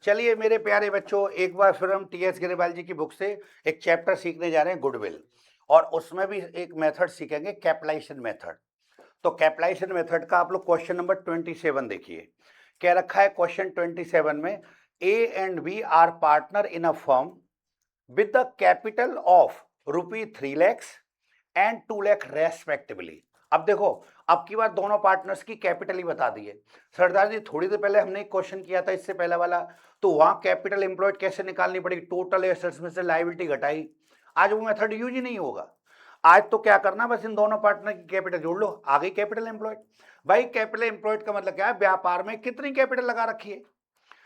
चलिए मेरे प्यारे बच्चों, एक बार फिर हम टी एस गिरिवाल जी की बुक से एक चैप्टर सीखने जा रहे हैं, गुडविल। और उसमें भी एक मेथड सीखेंगे, कैपिटलाइजेशन मेथड। तो कैपिटलाइजेशन मेथड का आप लोग क्वेश्चन नंबर 27 देखिए। क्या रखा है क्वेश्चन 27 में? A and B are partner in a firm with the capital of rupee 3 lakhs and 2 lakh respectively. अब देखो, अब की बार दोनों पार्टनर्स की कैपिटल ही बता दी है। सरदार जी थोड़ी देर पहले हमने एक क्वेश्चन किया था इससे पहले वाला, तो वहां कैपिटल एम्प्लॉयड कैसे निकालनी पड़ेगी, टोटल एसेट्स में से लायबिलिटी घटाई। आज वो मेथड यूज ही नहीं होगा। आज तो क्या करना, बस इन दोनों पार्टनर की कैपिटल जोड़ लो, आ गई कैपिटल एम्प्लॉयड। भाई कैपिटल एम्प्लॉयड का मतलब क्या है? व्यापार में कितनी कैपिटल लगा रखी है।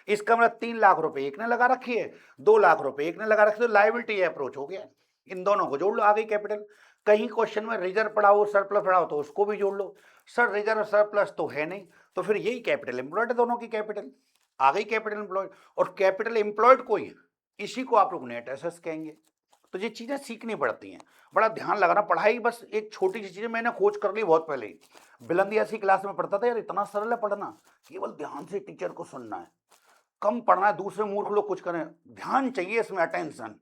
इसका मतलब 3 लाख रुपए एक ने लगा रखी है, 2 लाख रुपए एक ने लगा रखी है, तो लायबिलिटी अप्रोच हो गया। इन दोनों को जोड़ लो, आ गई कैपिटल। कहीं क्वेश्चन में रिजर्व पड़ा हो, सरप्लस पड़ा हो, तो उसको भी जोड़ लो। सर रिजर्व सरप्लस तो है नहीं, तो फिर यही कैपिटल एम्प्लॉयड है, दोनों की कैपिटल आ गई कैपिटल एम्प्लॉयड। और कैपिटल एम्प्लॉयड को ही, इसी को आप लोग नेट एसेट्स कहेंगे। तो ये चीजें सीखनी पड़ती हैं, बड़ा ध्यान लगाना। पढ़ाई बस एक छोटी सी चीज मैंने खोज कर ली बहुत पहले ही। बुलंदिया सी क्लास में पढ़ता था, यार इतना सरल है पढ़ना, केवल ध्यान से टीचर को सुनना है, कम पढ़ना है, दूसरे मूर्ख लोग कुछ करें, ध्यान चाहिए इसमें, अटेंशन।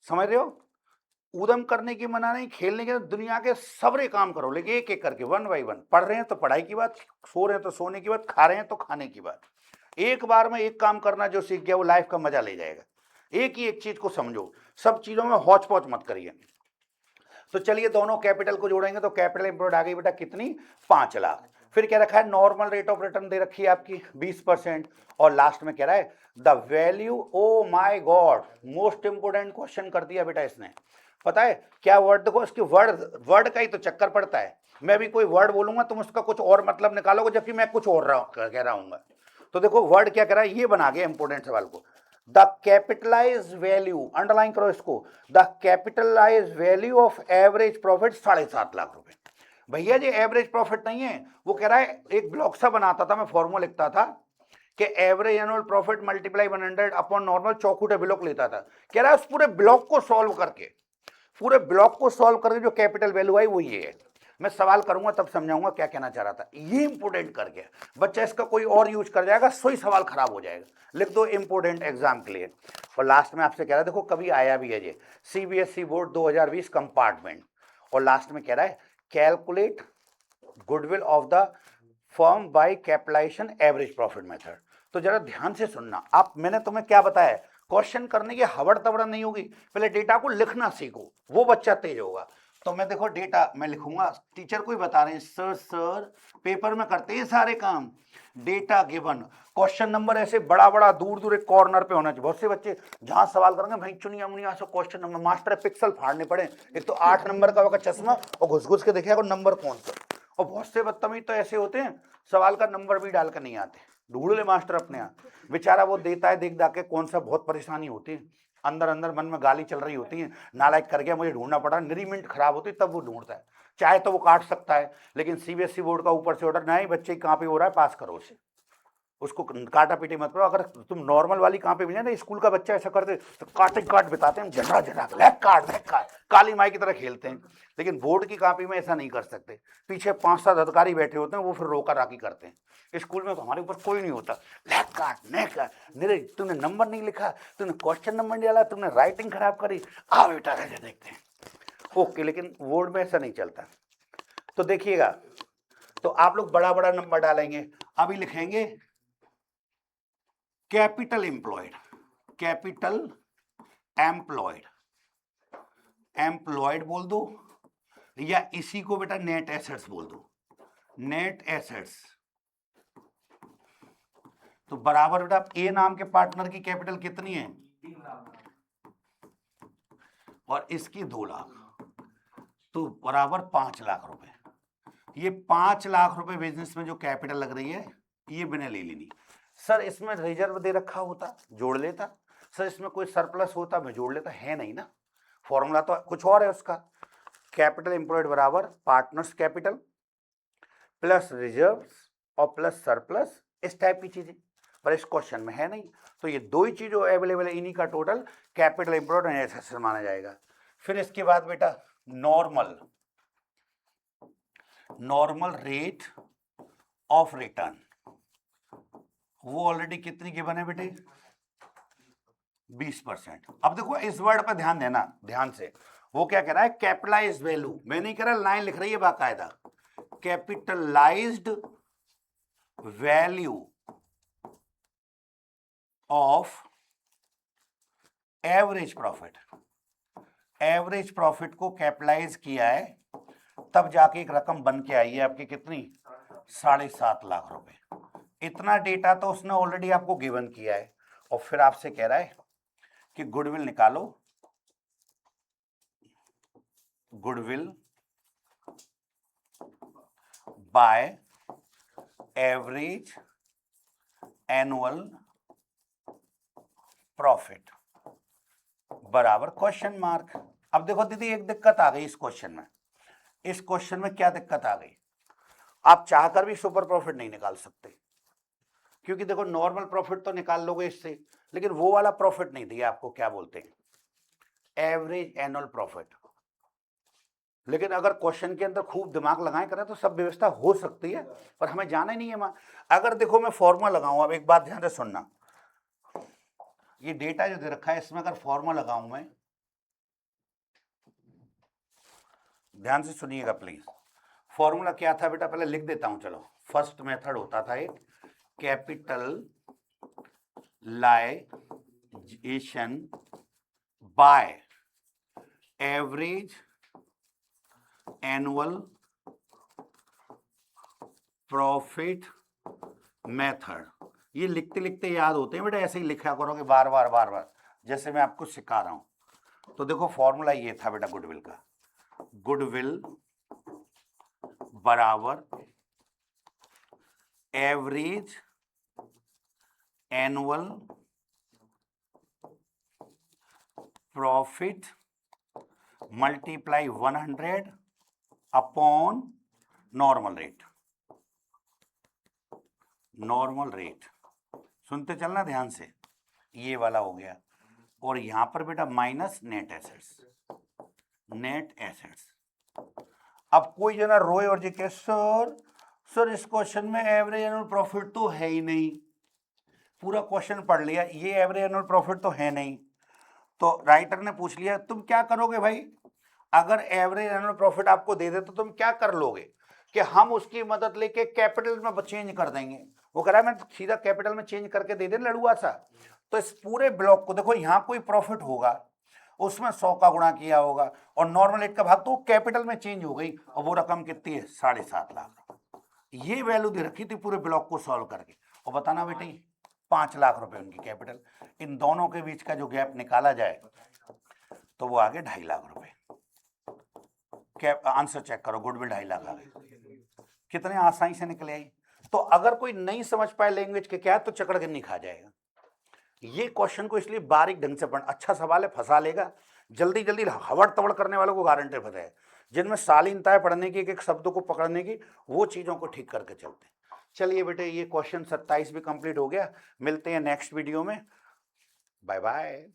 समझ रहे हो? ऊधम करने की मना नहीं, खेलने के दुनिया के सबरे काम करो, लेकिन एक एक करके, वन बाई वन। पढ़ रहे हैं तो पढ़ाई की बात, सो रहे हैं तो सोने की बात, खा रहे हैं तो खाने की बात। एक बार में एक काम करना, जो सीख गया वो लाइफ का मजा ले जाएगा। एक ही एक चीज को समझो, सब चीजों में हौच पौच मत करिए। तो चलिए दोनों कैपिटल को जोड़ेंगे, तो कैपिटल एम्प्लॉयड आ गई बेटा कितनी? 5 लाख। फिर क्या रखा है? नॉर्मल रेट ऑफ रिटर्न दे रखी है आपकी 20%। और लास्ट में कह रहा है the value, oh my God, most important question कर दिया बेटा इसने। पता है क्या वर्ड? देखो इसके वर्ड, वर्ड का ही तो चक्कर पड़ता है। मैं भी कोई वर्ड बोलूंगा, तुम उसका कुछ और मतलब निकालोगे, जबकि मैं कुछ और कह रहा हूँ। तो देखो वर्ड क्या कह रहा है, ये बना गया इंपोर्टेंट सवाल को। द कैपिटलाइज वैल्यू, अंडरलाइन करो इसको, the capitalise value of average profit 7.5 lakh रुपए। भैया जी एवरेज प्रॉफिट नहीं है, वो कह रहा है, एक ब्लॉक सा बनाता था, मैं फॉर्मूला लिखता था कि average annual profit multiply 100 upon normal, चौखुटे ब्लॉक लेता था। कह रहा है उस पूरे ब्लॉक को सॉल्व करके, पूरे ब्लॉक को सॉल्व करके जो कैपिटल वैल्यू आई वो ये है। मैं सवाल करूंगा तब समझाऊंगा क्या कहना चाह रहा था। ये इंपोर्टेंट कर गया बच्चा, इसका कोई और यूज कर जाएगा, सोई सवाल खराब हो जाएगा। लिख दो इंपोर्टेंट एग्जाम के लिए। और लास्ट में आपसे कह रहा है, देखो कभी आया भी है ये, सीबीएसई बोर्ड 2020 कंपार्टमेंट। और लास्ट में कह रहा है calculate goodwill of the firm by capitalisation average profit method. तो जरा ध्यान से सुनना आप, मैंने तुम्हें क्या बताया, क्वेश्चन करने की हवड़ तवड़ नहीं होगी, पहले डेटा को लिखना सीखो, वो बच्चा तेज होगा। तो मैं देखो डेटा मैं लिखूंगा, टीचर को ही बता रहे हैं, सर पेपर में करते हैं सारे काम। डेटा गिवन, क्वेश्चन नंबर ऐसे बड़ा बड़ा दूर दूर एक कॉर्नर पे होना चाहिए। बहुत से बच्चे जहां सवाल करेंगे भाई चुनिया मुनिया से क्वेश्चन नंबर, मास्टर पिक्सल फाड़ने पड़े, एक तो 8 नंबर का होगा चश्मा और घुस घुस के देखेगा नंबर कौन सा। और बहुत से बदतमीज तो ऐसे होते हैं, सवाल का नंबर भी डाल कर नहीं आते, ढूंढ ले मास्टर अपने यहाँ। बेचारा वो देता है देख दाके कौन सा, बहुत परेशानी होती है, अंदर अंदर मन में गाली चल रही होती है, नालायक कर गया मुझे ढूंढना पड़ा, निरी मिनट खराब होती तब वो ढूंढता है। चाहे तो वो काट सकता है, लेकिन सीबीएसई बोर्ड का ऊपर से ऑर्डर, नहीं बच्चे कहाँ पे हो रहा है, पास करो उसे, उसको काटा पीटी मत करो। अगर तुम नॉर्मल वाली कहाँ पे भी ना, स्कूल का बच्चा ऐसा करते तो काटे काट बिताते हैं, झगड़ा झगड़ा लेग काट काली माई की तरह खेलते हैं। लेकिन बोर्ड की कॉपी में ऐसा नहीं कर सकते, पीछे 5-7 अधिकारी बैठे होते हैं, वो फिर रोका राकी करते हैं। स्कूल में तो हमारे ऊपर कोई नहीं होता, लेग काट ने काट, मेरे तूने नंबर नहीं लिखा, तूने क्वेश्चन नंबर नहीं डाला, तुमने राइटिंग खराब करी, आ बेटा देखते हैं। ओके, लेकिन बोर्ड में ऐसा नहीं चलता। तो देखिएगा, तो आप लोग बड़ा बड़ा नंबर डालेंगे। अभी लिखेंगे capital employed, capital employed, employed बोल दो, या इसी को बेटा नेट एसेट्स बोल दो, नेट एसेट्स। तो बराबर बेटा ए नाम के पार्टनर की कैपिटल कितनी है, और इसकी 2 लाख, तो बराबर 5 लाख रुपए। ये 5 लाख रुपए बिजनेस में जो कैपिटल लग रही है, ये मैंने ले लेनी। सर इसमें रिजर्व दे रखा होता जोड़ लेता, सर इसमें कोई सरप्लस होता मैं जोड़ लेता, है नहीं ना, फॉर्मूला तो कुछ और है उसका। कैपिटल एम्प्लॉयड बराबर पार्टनर्स कैपिटल प्लस रिजर्व्स और प्लस सरप्लस, इस टाइप की चीजें, पर इस क्वेश्चन में है नहीं। तो ये दो ही चीज जो अवेलेबल है, इन्हीं का total capital employed and assets माना जाएगा। फिर इसके बाद बेटा normal, normal rate of return, वो ऑलरेडी कितनी गिवन है बेटे, 20%। अब देखो इस वर्ड पर ध्यान देना, ध्यान से, वो क्या कह रहा है, कैपिटलाइज्ड वैल्यू, मैं नहीं कह रहा, लाइन लिख रही है बाकायदा, capitalised value of average profit. Average profit को कैपिटलाइज किया है, तब जाके एक रकम बन के आई है आपकी कितनी, 7.5 लाख रुपए। इतना डेटा तो उसने ऑलरेडी आपको गिवन किया है, और फिर आपसे कह रहा है कि गुडविल निकालो, goodwill bye average annual profit बराबर क्वेश्चन मार्क। अब देखो दीदी एक दिक्कत आ गई इस क्वेश्चन में। इस क्वेश्चन में क्या दिक्कत आ गई, आप चाहकर भी सुपर प्रॉफिट नहीं निकाल सकते, क्योंकि देखो नॉर्मल प्रॉफिट तो निकाल लोगे इससे, लेकिन वो वाला प्रॉफिट नहीं दिया आपको, क्या बोलते हैं, एवरेज एनुअल प्रॉफिट। लेकिन अगर क्वेश्चन के अंदर खूब दिमाग लगाए करें तो सब व्यवस्था हो सकती है, पर हमें जाना ही नहीं है। अगर देखो मैं फॉर्मूला लगाऊं, अब एक बात ध्यान से सुनना, ये डेटा जो दे रखा है इसमें अगर फॉर्मूला लगाऊं मैं, ध्यान से सुनिएगा प्लीज। फॉर्मूला क्या था बेटा, पहले लिख देता हूं, चलो। फर्स्ट मेथड होता था एक capitalisation by average annual profit method. ये लिखते लिखते याद होते हैं बेटा, ऐसे ही लिखा करोगे बार बार बार बार, जैसे मैं आपको सिखा रहा हूं। तो देखो फॉर्मूला ये था बेटा गुडविल का, गुडविल बराबर average annual profit multiply 100 upon normal rate. Normal rate सुनते चलना ध्यान से, ये वाला हो गया। और यहां पर बेटा minus net assets, net assets. अब कोई जना रोए और जी के सर इस क्वेश्चन में एवरेज एनुअल प्रॉफिट तो है ही नहीं, पूरा क्वेश्चन पढ़ लिया, ये एवरेज एनुअल प्रॉफिट तो है नहीं। तो राइटर ने पूछ लिया तुम क्या करोगे भाई, अगर एवरेज एनुअल प्रॉफिट आपको दे दे तो तुम क्या कर लोगे, कि हम उसकी मदद लेके कैपिटल में चेंज कर देंगे। वो कह रहा है मैं सीधा कैपिटल में चेंज करके दे दे लड़ुआ सा। तो इस पूरे ब्लॉक को देखो, यहां कोई प्रॉफिट होगा उसमें 100 का गुणा किया होगा, और नॉर्मल रेट का भाग तो कैपिटल में चेंज हो गई, और वो रकम कितनी है, 7.5 लाख। ये वैल्यू दे रखी थी पूरे ब्लॉक को सॉल्व करके। और बताना बेटे 5 लाख रुपए उनकी कैपिटल, इन दोनों के बीच का जो गैप निकाला जाए तो वो आगे 2.5 लाख रुपए। आंसर चेक करो, गुडविल 2.5 लाख आ गए, कितने आसानी से निकले आई। तो अगर कोई नहीं समझ पाए लैंग्वेज के क्या, तो चकड़गन्नी खा जाएगा। ये क्वेश्चन को इसलिए बारीक ढंग से पढ़ना, अच्छा सवाल है, फंसा लेगा, जल्दी जल्दी हवड़ तवड़ करने वालों को गारंटी पता है, जिनमें शालीनता है पढ़ने की, एक एक शब्दों को पकड़ने की, वो चीजों को ठीक करके चलते हैं। चलिए बेटे ये क्वेश्चन 27 भी कंप्लीट हो गया, मिलते हैं नेक्स्ट वीडियो में, बाय बाय।